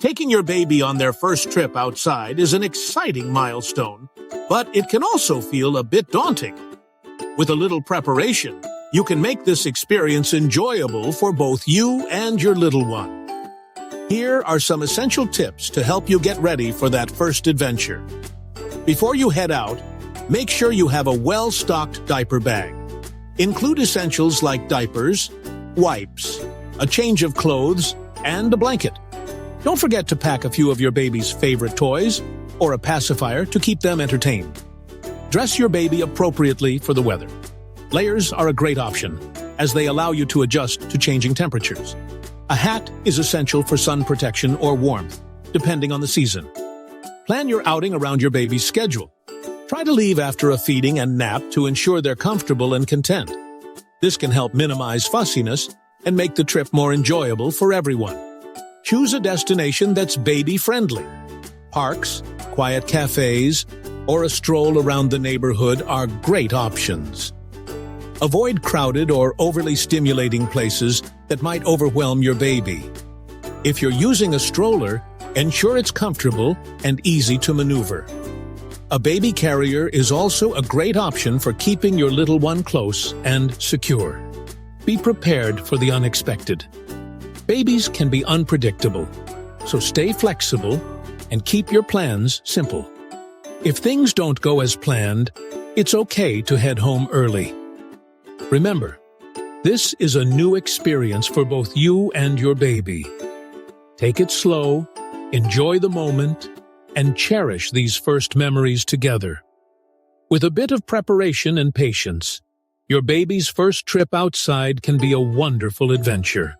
Taking your baby on their first trip outside is an exciting milestone, but it can also feel a bit daunting. With a little preparation, you can make this experience enjoyable for both you and your little one. Here are some essential tips to help you get ready for that first adventure. Before you head out, make sure you have a well-stocked diaper bag. Include essentials like diapers, wipes, a change of clothes, and a blanket. Don't forget to pack a few of your baby's favorite toys or a pacifier to keep them entertained. Dress your baby appropriately for the weather. Layers are a great option, as they allow you to adjust to changing temperatures. A hat is essential for sun protection or warmth, depending on the season. Plan your outing around your baby's schedule. Try to leave after a feeding and nap to ensure they're comfortable and content. This can help minimize fussiness and make the trip more enjoyable for everyone. Choose a destination that's baby-friendly. Parks, quiet cafes, or a stroll around the neighborhood are great options. Avoid crowded or overly stimulating places that might overwhelm your baby. If you're using a stroller, ensure it's comfortable and easy to maneuver. A baby carrier is also a great option for keeping your little one close and secure. Be prepared for the unexpected. Babies can be unpredictable, so stay flexible and keep your plans simple. If things don't go as planned, it's okay to head home early. Remember, this is a new experience for both you and your baby. Take it slow, enjoy the moment, and cherish these first memories together. With a bit of preparation and patience, your baby's first trip outside can be a wonderful adventure.